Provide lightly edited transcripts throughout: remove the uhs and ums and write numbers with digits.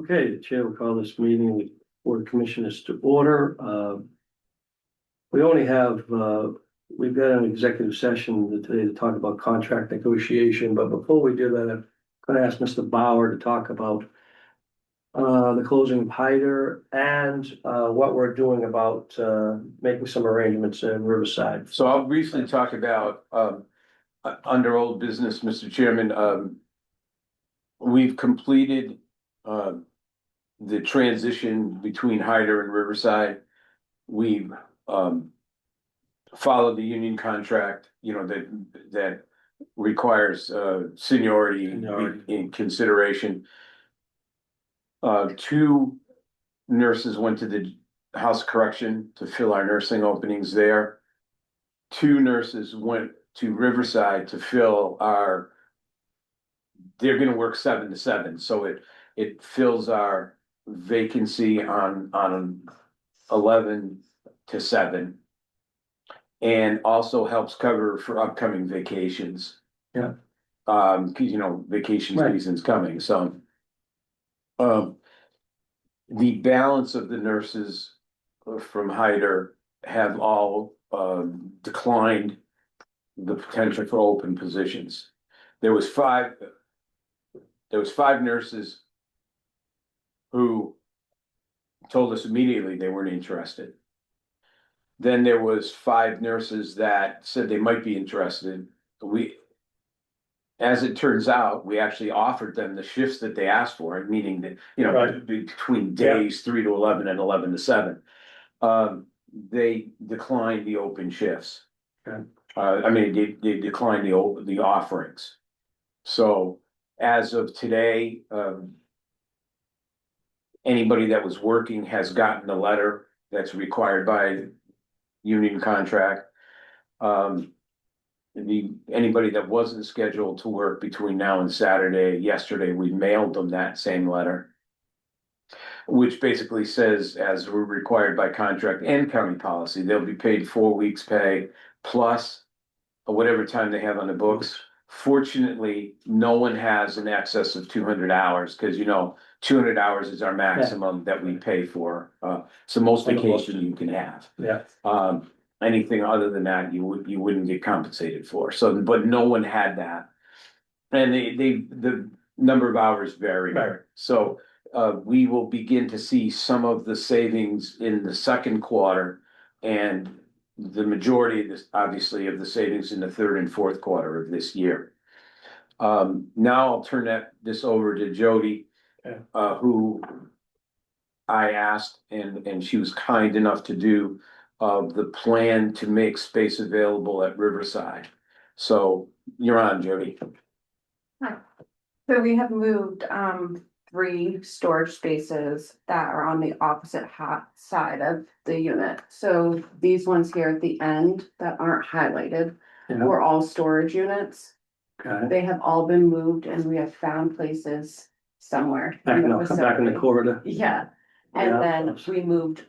Okay, the chair will call this meeting of the Board of Commissioners to order. We only have, we've got an executive session today to talk about contract negotiation, but before we do that, I'm gonna ask Mr. Bauer to talk about the closing of Hyder and what we're doing about making some arrangements in Riverside. So I'll briefly talk about, under old business, Mr. Chairman, we've completed, the transition between Hyder and Riverside. We've, followed the union contract, that requires, seniority in consideration. Two nurses went to the House of Correction to fill our nursing openings there. Two nurses went to Riverside to fill they're gonna work 7 to 7, so it fills our vacancy on 11 to 7. And also helps cover for upcoming vacations. Yeah. Cause vacation Right. season's coming, so. The balance of the nurses from Hyder have all declined the potential for open positions. There was five nurses who told us immediately they weren't interested. Then there was 5 nurses that said they might be interested. As it turns out, we actually offered them the shifts that they asked for, meaning that, Right. between days 3 to 11 and 11 to 7. They declined the open shifts. Okay. They declined the offerings. So as of today, anybody that was working has gotten a letter that's required by union contract. Anybody that wasn't scheduled to work between now and Saturday, yesterday, we mailed them that same letter. Which basically says, as we're required by contract and county policy, they'll be paid 4 weeks' pay plus whatever time they have on the books. Fortunately, no one has an excess of 200 hours, because 200 hours is our maximum that we pay for. So most vacation you can have. Yeah. Anything other than that, you wouldn't get compensated for. So, but no one had that. And the number of hours vary. Right. So, we will begin to see some of the savings in the second quarter, and the majority of this, obviously, of the savings in the third and fourth quarter of this year. Now I'll turn this over to Jody, who I asked, and she was kind enough to do the plan to make space available at Riverside. So you're on, Jody. Hi. So we have moved 3 storage spaces that are on the opposite side of the unit. So these ones here at the end that aren't highlighted were all storage units. Okay. They have all been moved, and we have found places somewhere. Back in the corridor. Yeah, and then we moved,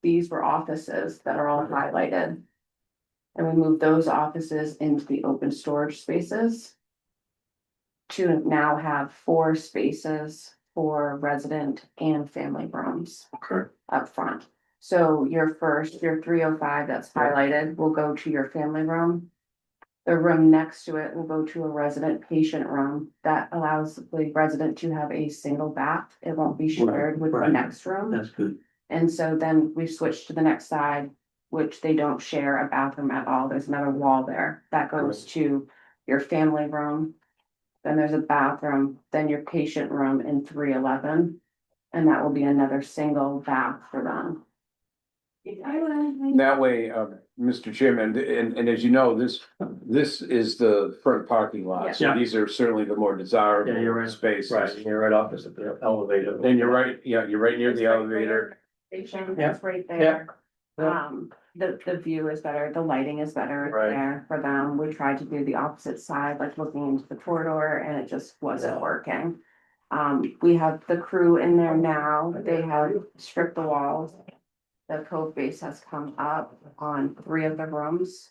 these were offices that are all highlighted. And we moved those offices into the open storage spaces to now have 4 spaces for resident and family rooms up front. So your 305 that's highlighted will go to your family room. The room next to it will go to a resident patient room that allows the resident to have a single bath. It won't be shared with the next room. That's good. And so then we switched to the next side, which they don't share a bathroom at all. There's another wall there that goes to your family room. Then there's a bathroom, then your patient room in 311. And that will be another single bath for them. That way, Mr. Chairman, and as you know, this is the front parking lot. So these are certainly the more desirable spaces. Right, you're right opposite the elevator. And you're right near the elevator. Station, it's right there. The view is better, the lighting is better there for them. We tried to do the opposite side, like looking into the corridor, and it just wasn't working. We have the crew in there now. They have stripped the walls. The code base has come up on 3 of the rooms.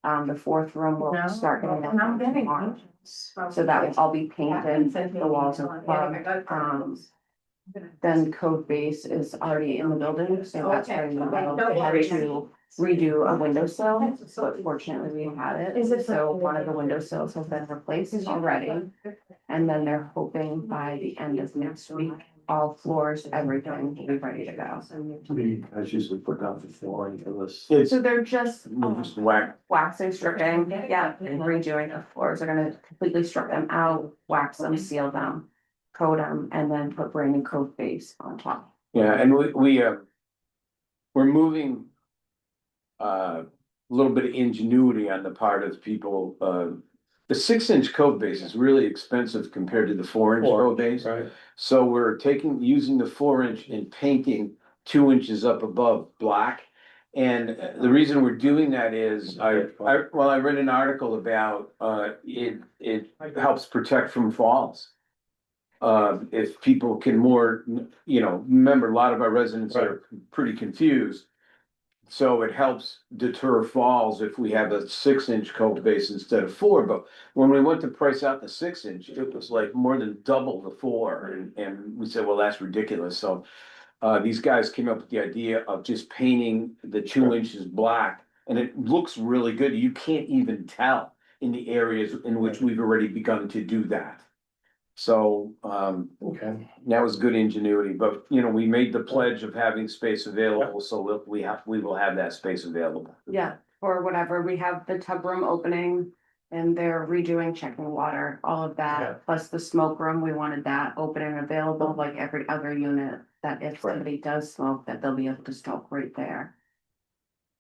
The 4th room will start getting tomorrow. So that will all be painted. The walls are plugged. Then code base is already in the building, so that's ready to go. They had to redo a windowsill, but fortunately we had it. So one of the windowsills has been replaced already. And then they're hoping by the end of next week, all floors, everything will be ready to go. We, as usually put down the flooring for this. It's So they're just just whack. waxing, stripping, yeah, and redoing the floors. They're gonna completely strip them out, wax them, seal them, coat them, and then put brand new coat base on top. Yeah, and we're moving. A little bit of ingenuity on the part of people, the 6-inch code base is really expensive compared to the 4-inch code base. Right. So we're using the 4-inch and painting 2 inches up above black. And the reason we're doing that is I read an article about, it helps protect from falls. If people can more, remember, a lot of our residents are pretty confused. So it helps deter falls if we have a 6-inch code base instead of 4, but when we went to price out the 6-inch, it was like more than double the 4, and we said, well, that's ridiculous, so. These guys came up with the idea of just painting the 2 inches black, and it looks really good, you can't even tell in the areas in which we've already begun to do that. So, Okay. that was good ingenuity, but we made the pledge of having space available, so we will have that space available. Yeah, or whatever. We have the tub room opening and they're redoing checking water, all of Yeah. that. Plus the smoke room, we wanted that open and available like every other unit, that if somebody does smoke, that they'll be able to smoke right there.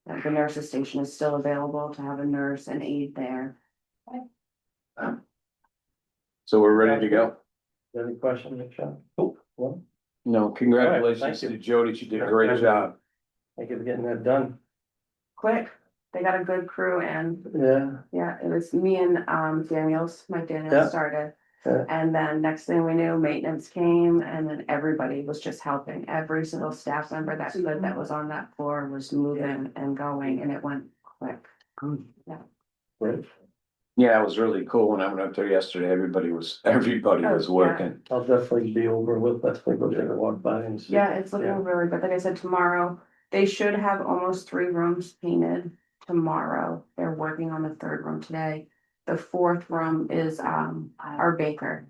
That the nurse's station is still available to have a nurse and aide there. So we're ready to go. Any questions, Michelle? Oh, well, No, congratulations thank to you. Jody, she did a great job. thank you for getting that done. Quick, they got a good crew and Yeah. it was me and Mike Yeah. Daniels started. Yeah. And then next thing we knew, maintenance came and then everybody was just helping. Every single staff member that was on that floor was moving and going and it went quick. Right. Yeah, it was really cool. When I went up there yesterday, everybody was Oh, yeah. working. I'll definitely be over with, let's go take a walk by and see. Yeah, it's looking really good. Like I said, tomorrow, they should have almost 3 rooms painted tomorrow. They're working on the 3rd room today. The 4th room is our baker.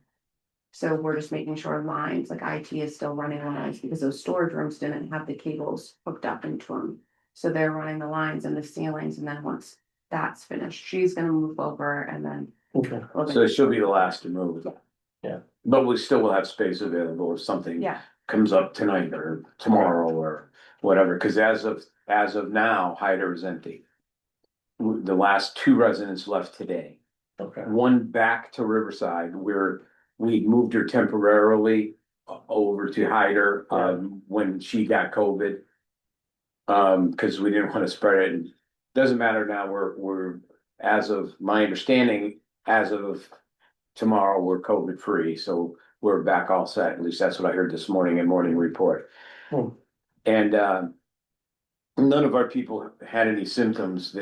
So we're just making sure lines, like IT is still running lines because those storage rooms didn't have the cables hooked up into them. So they're running the lines and the ceilings, and then once that's finished, she's gonna move over and then. Okay. So she'll be the last to move. Yeah. But we still will have space available if something Yeah, comes up tonight or tomorrow or whatever, because as of now, Hyder is empty. The last 2 residents left today. Okay. One back to Riverside, where we moved her temporarily over to Hyder, when she got COVID. Because we didn't want to spread it. Doesn't matter now, we're, as of my understanding, as of tomorrow, we're COVID free, so we're back all set, at least that's what I heard this morning in morning report. And, none of our people had any symptoms,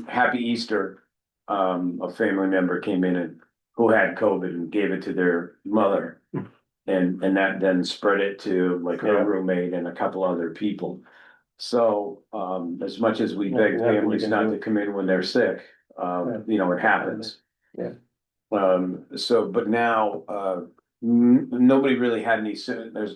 Happy Easter, a family member came in and who had COVID and gave it to their mother. And that then spread it to like her roommate and a couple other people. So, as much as we beg families not to come in when they're sick, it happens. Yeah. But now, nobody really had any symptoms. I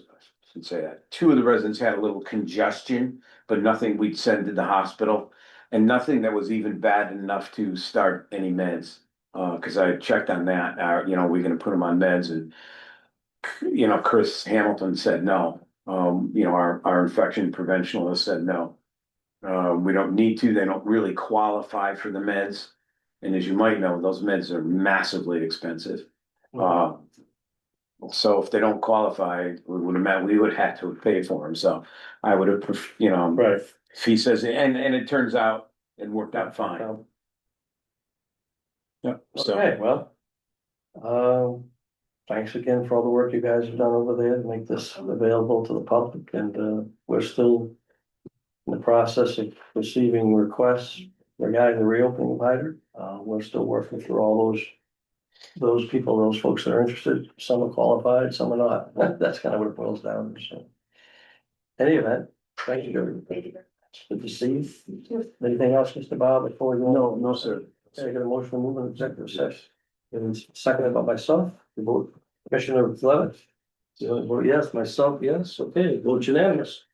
should say that 2 of the residents had a little congestion, but nothing we'd send to the hospital. And nothing that was even bad enough to start any meds. Cause I checked on that, we're gonna put them on meds and. Chris Hamilton said no. Our infection preventionalist said no. We don't need to, they don't really qualify for the meds. And as you might know, those meds are massively expensive. So if they don't qualify, we would have to pay for them, so I would have, Right. if he says, and it turns out it worked out fine. Yep, so. Okay, well. Thanks again for all the work you guys have done over there to make this available to the public, and we're still in the process of receiving requests regarding the reopening of Hyder. We're still working through all those those people, those folks that are interested, some are qualified, some are not. That's kind of what it boils down to, so. Any event, thank you. Good to see you. Anything else, Mr. Bob, before we go? No, sir. Okay, I got a motion to move in executive session. And it's seconded by myself, the vote, Commissioner Levitt. Vote yes, myself, yes, okay, vote unanimous.